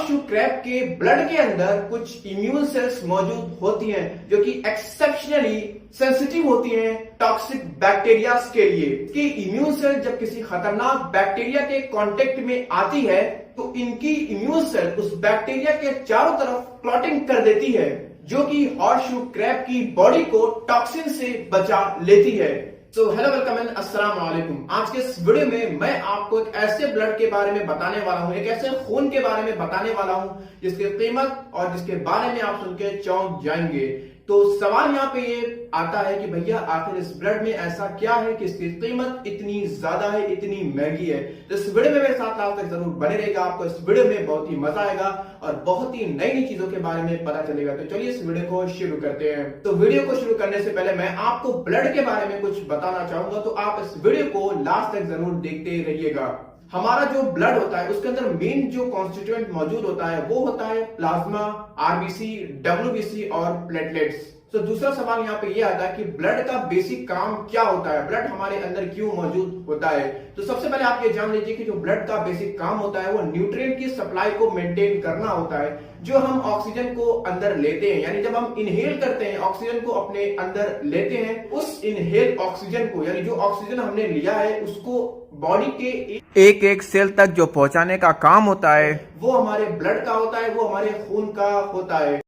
Horseshoe crab के blood के अंदर कुछ इम्यून सेल्स मौजूद होती हैं जो कि एक्सेप्शनली सेंसिटिव होती हैं टॉक्सिक बैक्टीरिया के लिए। कि इम्यून सेल जब किसी खतरनाक बैक्टीरिया के कांटेक्ट में आती है तो इनकी इम्यून सेल उस बैक्टीरिया के चारों तरफ क्लॉटिंग कर देती है, जो कि हॉर्सशू क्रैब की बॉडी को टॉक्सिन से बचा लेती है। तो हेलो, वेलकम एंड अस्सलाम वालेकुम। आज के इस वीडियो में मैं आपको एक ऐसे ब्लड के बारे में बताने वाला हूं, एक ऐसे खून के बारे में बताने वाला हूं जिसकी कीमत और जिसके बारे में आप सुन के चौंक जाएंगे। तो सवाल यहाँ पे ये आता है कि भैया आखिर इस ब्लड में ऐसा क्या है कि इसकी कीमत इतनी ज्यादा है, इतनी महंगी है। तो इस वीडियो में मेरे साथ लास्ट तक जरूर बने रहेगा, आपको इस वीडियो में बहुत ही मजा आएगा और बहुत ही नई नई चीजों के बारे में पता चलेगा। तो चलिए इस वीडियो को शुरू करते हैं। तो वीडियो को शुरू करने से पहले मैं आपको ब्लड के बारे में कुछ बताना चाहूंगा, तो आप इस वीडियो को लास्ट तक जरूर देखते रहिएगा। हमारा जो ब्लड होता है उसके अंदर मेन जो कॉन्स्टिट्यूएंट मौजूद होता है वो होता है प्लाज्मा, आरबीसी, डब्ल्यूबीसी और प्लेटलेट्स। तो दूसरा सवाल यहाँ पे ये आता है कि ब्लड का बेसिक काम क्या होता है, ब्लड हमारे अंदर क्यों मौजूद होता है। तो सबसे पहले आप ये जान लीजिए कि जो ब्लड का बेसिक काम होता है वो न्यूट्रिएंट की सप्लाई को मेंटेन करना होता है। जो हम ऑक्सीजन को अंदर लेते हैं, यानी जब हम इनहेल करते हैं ऑक्सीजन को अपने अंदर लेते हैं, उस इनहेल ऑक्सीजन को यानी जो ऑक्सीजन हमने लिया है उसको बॉडी के एक एक सेल तक जो पहुंचाने का काम होता है वो हमारे ब्लड का होता है, वो हमारे खून का होता है।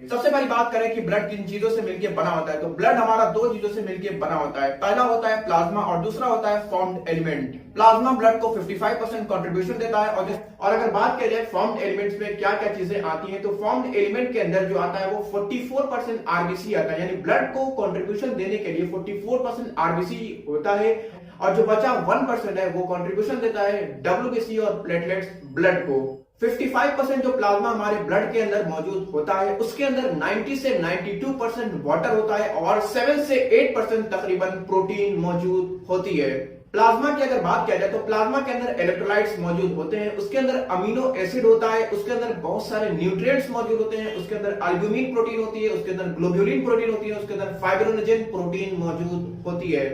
सबसे पहली बात करें कि ब्लड किन चीजों से मिलकर बना होता है, तो ब्लड हमारा दो चीजों से मिलकर बना होता है। पहला होता है प्लाज्मा और दूसरा होता है फॉर्म्ड एलिमेंट। प्लाज्मा ब्लड को 55% कंट्रीब्यूशन देता है और अगर बात करें फॉर्म्ड एलिमेंट्स में क्या क्या चीजें आती हैं, तो फॉर्म्ड एलिमेंट के अंदर जो आता है वो 44% आरबीसी आता है, यानी ब्लड को कंट्रीब्यूशन देने के लिए 44% आरबीसी होता है और जो बचा 1% है वो कंट्रीब्यूशन देता है डब्ल्यूबीसी और प्लेटलेट्स ब्लड को। 55% जो प्लाज्मा हमारे ब्लड के अंदर मौजूद होता है उसके अंदर 90 से 92% वाटर होता है और 7 से 8% तकरीबन प्रोटीन मौजूद होती है। प्लाज्मा की अगर बात किया जाए तो प्लाज्मा के अंदर इलेक्ट्रोलाइट्स मौजूद होते हैं, उसके अंदर अमीनो एसिड होता है, उसके अंदर बहुत सारे न्यूट्रिएंट्स मौजूद होते हैं, उसके अंदर एल्ब्यूमिन प्रोटीन होती है, उसके अंदर ग्लोब्यूलिन प्रोटीन होती है, उसके अंदर फाइब्रोनोजेन प्रोटीन मौजूद होती है।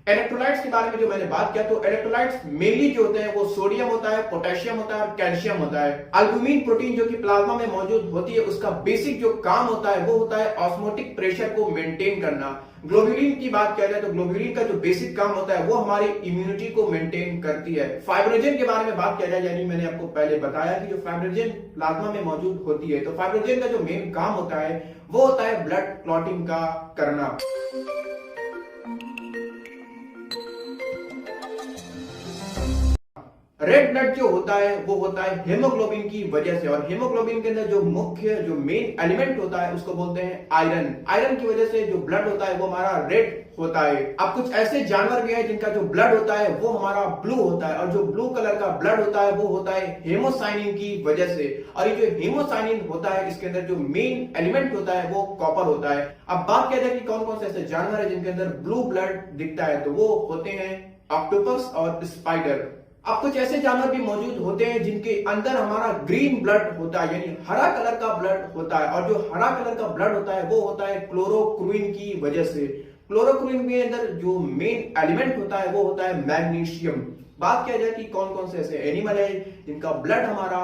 इलेक्ट्रोलाइट्स के बारे में जो मैंने बात किया तो इलेक्ट्रोलाइट्स मेनली जो होते हैं वो सोडियम होता है, पोटेशियम होता है और कैल्शियम होता है। एल्ब्यूमिन प्रोटीन जो कि प्लाज्मा में मौजूद होती है उसका बेसिक जो काम होता है वो होता है ऑस्मोटिक प्रेशर को मेंटेन करना। ग्लोब्यूलिन की बात किया जाए तो ग्लोब्यूलिन का जो बेसिक काम होता है वो हमारी इम्यूनिटी को मेंटेन करती है। फाइब्रोजन के बारे में बात किया जाए, यानी मैंने आपको पहले बताया कि जो फाइब्रोजन प्लाज्मा में मौजूद होती है, तो फाइब्रोजन का जो मेन काम होता है वो होता है ब्लड क्लॉटिंग का करना। रेड ब्लड जो होता है वो होता है हेमोग्लोबिन की वजह से, और हेमोग्लोबिन के अंदर जो मुख्य जो मेन एलिमेंट होता है उसको बोलते हैं आयरन। आयरन की वजह से जो ब्लड होता है वो हमारा रेड होता है। अब कुछ ऐसे जानवर भी हैं जिनका जो ब्लड होता है वो हमारा ब्लू होता है, और जो ब्लू कलर का ब्लड होता है वो होता है हेमोसाइनिन की वजह से। और ये जो हेमोसाइनिन होता है इसके अंदर जो मेन एलिमेंट होता है वो कॉपर होता है। अब बात किया जाए कि कौन कौन से ऐसे जानवर है जिनके अंदर ब्लू ब्लड दिखता है, तो वो होते हैं ऑक्टोपस और स्पाइडर। अब कुछ ऐसे जानवर भी मौजूद होते हैं जिनके अंदर हमारा ग्रीन ब्लड होता है, यानी हरा कलर का ब्लड होता है, और जो हरा कलर का ब्लड होता है वो होता है क्लोरोक्विन की वजह से। क्लोरोक्विन के अंदर जो मेन एलिमेंट होता है वो होता है मैग्नीशियम। बात किया जाए कि कौन कौन से ऐसे एनिमल है जिनका ब्लड हमारा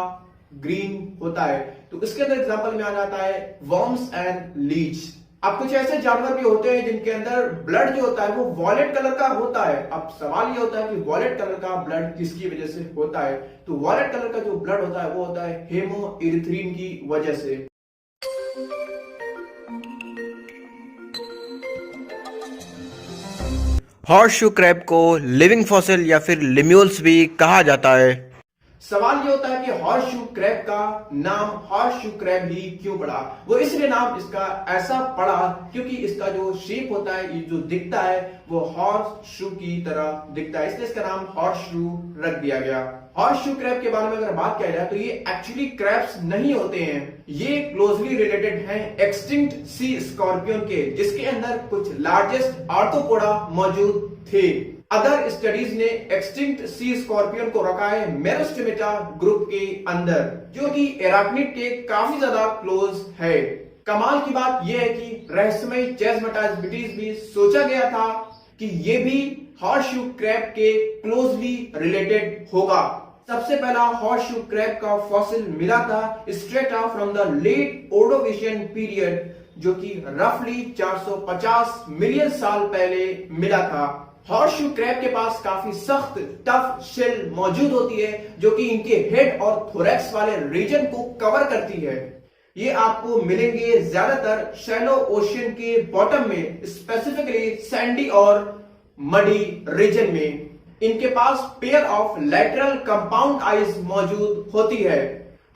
ग्रीन होता है, तो इसके अंदर एग्जांपल में आ जाता है वर्म्स एंड लीच। अब कुछ ऐसे जानवर भी होते हैं जिनके अंदर ब्लड जो होता है वो वॉयलेट कलर का होता है। अब सवाल ये होता है कि वॉयलेट कलर का ब्लड किसकी वजह से होता है, तो वॉयलेट कलर का जो ब्लड होता है वो होता है हेमोइरिथ्रिन की वजह से। हॉर्सशू क्रैब को लिविंग फॉसिल या फिर लिम्यूल्स भी कहा जाता है। सवाल ये होता है कि हॉर्सशू क्रैब का नाम हॉर्सशू क्रैब ही क्यों पड़ा। वो इसलिए नाम इसका ऐसा पड़ा क्योंकि इसका जो शेप होता है, ये जो दिखता है वो हॉर्सशू की तरह दिखता है, इसलिए इसका नाम हॉर्सशू रख दिया गया। हॉर्सशू क्रैब के बारे में अगर बात किया जाए तो ये एक्चुअली क्रैब्स नहीं होते हैं, ये क्लोजली रिलेटेड हैं एक्सटिंक्ट सी स्कॉर्पियन के, जिसके अंदर कुछ लार्जेस्ट आर्थ्रोपोडा मौजूद थे। अदर स्टडीज ने एक्सटिंक्ट सी स्कॉर्पियन को रखा है मेरोस्टेमेटा ग्रुप के अंदर, जो कि एराक्निड के काफी ज्यादा क्लोज है। कमाल की बात यह है कि रहस्यमय चेस्मटाइज भी सोचा गया था कि ये भी हॉर्सशू क्रैब के क्लोजली रिलेटेड होगा। सबसे पहला हॉर्सशू क्रैब का फॉसिल मिला था straight out from the late Ordovician period, जो कि रफली 450 मिलियन साल पहले मिला था। हॉर्सशू क्रैब के पास काफी सख्त टफ शेल मौजूद होती है, जो कि इनके हेड और थोरैक्स वाले रीजन को कवर करती है। ये आपको मिलेंगे ज्यादातर शैलो ओशियन के बॉटम में, स्पेसिफिकली सैंडी और मडी रीजन में। इनके पास pair of lateral compound eyes मौजूद होती है।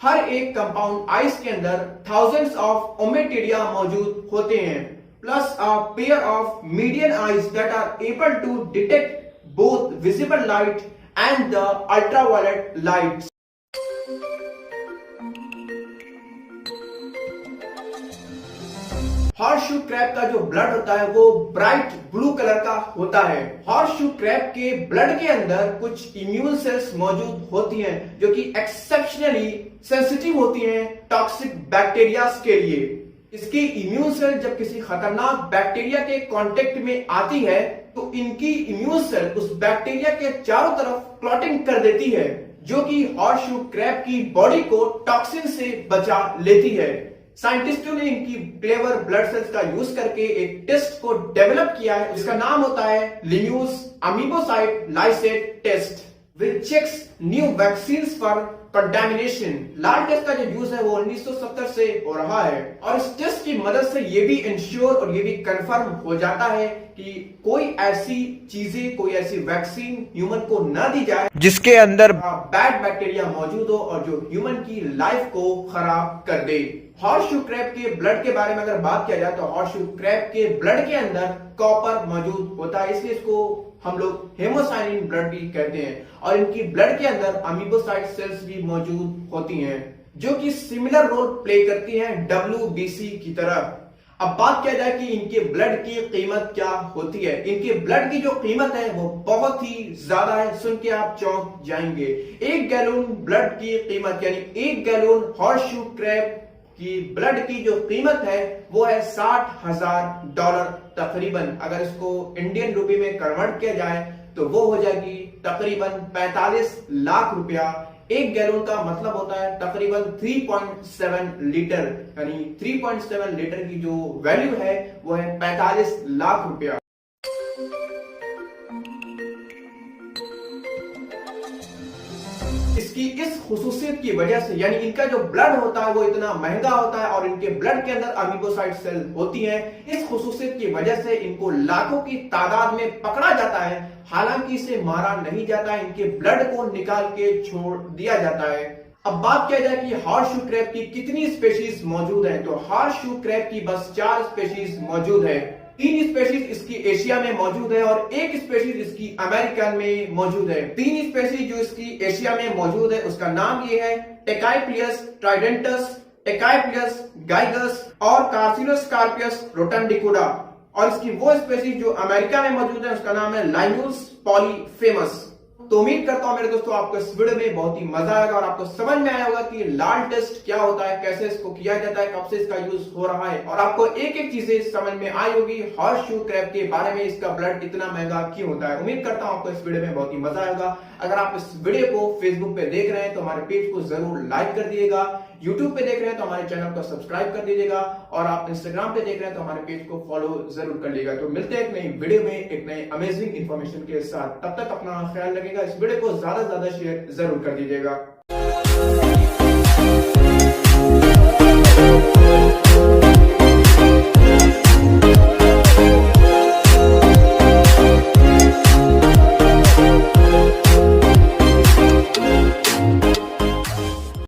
हर एक कंपाउंड आईज के अंदर थाउजेंड्स ऑफ ओमेटिडिया मौजूद होते हैं, plus a pair of median eyes that are able to detect both visible light and the ultraviolet light. Horseshoe crab का जो ब्लड होता है वो ब्राइट ब्लू कलर का होता है। हॉर्सशू क्रैब के ब्लड के अंदर कुछ इम्यून सेल्स मौजूद होती हैं, जो कि एक्सेप्शनली सेंसिटिव होती हैं टॉक्सिक बैक्टीरिया के लिए। इसकी इम्यून सेल जब किसी खतरनाक बैक्टीरिया के कांटेक्ट में आती है तो इनकी इम्यून सेल उस बैक्टीरिया के चारों तरफ क्लॉटिंग कर देती है, जो कि हॉर्सशू क्रैब की बॉडी को टॉक्सिन से बचा लेती है। साइंटिस्टों ने इनकी क्लेवर ब्लड सेल्स का यूज करके एक टेस्ट को डेवलप किया है। उसका नाम होता है limulus amebocyte lysate test, which checks new vaccines for contamination. LAL test का जो यूज है वो 1970 से हो रहा है, और इस टेस्ट की मदद से ये भी इंश्योर और ये भी कंफर्म हो जाता है कि कोई ऐसी चीजें, कोई ऐसी वैक्सीन ह्यूमन को न दी जाए जिसके अंदर बैड बैक्टीरिया मौजूद हो और जो ह्यूमन की लाइफ को खराब कर दे। हॉर्सशू क्रैब के ब्लड के बारे में अगर बात किया जाए तो हॉर्सशू क्रैब के ब्लड के अंदर कॉपर मौजूद होता है, इसलिए इसको हम लोग हेमोसाइनिन ब्लड भी कहते हैं। और इनकी ब्लड के अंदर अमीबोसाइट सेल्स भी मौजूद होती हैं, जो कि सिमिलर रोल प्ले करती हैं WBC की तरह। अब बात किया जाए कि इनके ब्लड की कीमत क्या होती है। इनके ब्लड की जो कीमत है वो बहुत ही ज्यादा है, सुन के आप चौंक जाएंगे। 1 गैलन ब्लड की कीमत, यानी 1 गैलन हॉर्सशू क्रैब की ब्लड की जो कीमत है वो है $60,000 तकरीबन। अगर इसको इंडियन रुपए में कन्वर्ट किया जाए तो वो हो जाएगी तकरीबन 45 लाख रुपया। 1 गैलन का मतलब होता है तकरीबन 3.7 लीटर, यानी 3.7 लीटर की जो वैल्यू है वो है 45 लाख रुपया। इसकी इस खुसूसियत की वजह से, यानी इनका जो ब्लड होता है वो इतना महंगा होता है और इनके ब्लड के अंदर अमीबोसाइट सेल होती हैं, इस खुसूसियत की वजह से इनको लाखों की तादाद में पकड़ा जाता है। हालांकि इसे मारा नहीं जाता, इनके ब्लड को निकाल के छोड़ दिया जाता है। अब बात किया जाए कि हॉर्सशू क्रैब की कितनी स्पेशीज मौजूद है, तो हॉर्सशू क्रैब की बस 4 स्पेशीज मौजूद है। 3 स्पेशीज इसकी एशिया में मौजूद है और 1 स्पेशीज इसकी अमेरिका में मौजूद है। 3 स्पेशीज जो इसकी एशिया में मौजूद है उसका नाम ये है टेकाइप्लियस ट्राइडेंटस, टेकाइप्लियस गाइगस और कार्सिनोस्कार्पियस रोटंडिकुडा। और इसकी वो स्पेशीज जो अमेरिका में मौजूद है उसका नाम है लाइन्यूस पॉलीफेमस। तो उम्मीद करता हूं मेरे दोस्तों आपको इस वीडियो में बहुत ही मजा आएगा और आपको समझ में आया होगा कि लाल टेस्ट क्या होता है, कैसे इसको किया जाता है, कब से इसका यूज हो रहा है, और आपको एक एक चीजें समझ में आई होगी हॉर्सशू क्रैब के बारे में, इसका ब्लड इतना महंगा क्यों होता है। उम्मीद करता हूं आपको इस वीडियो में बहुत ही मजा आएगा। अगर आप इस वीडियो को फेसबुक पे देख रहे हैं तो हमारे पेज को जरूर लाइक कर दीजिएगा, यूट्यूब पे देख रहे हैं तो हमारे चैनल को सब्सक्राइब कर दीजिएगा, और आप इंस्टाग्राम पे देख रहे हैं तो हमारे पेज को फॉलो जरूर कर लीजिएगा। तो मिलते हैं एक नई वीडियो में एक नए अमेजिंग इंफॉर्मेशन के साथ। तब तक अपना ख्याल रखिएगा। इस वीडियो को ज्यादा से ज्यादा शेयर जरूर कर दीजिएगा।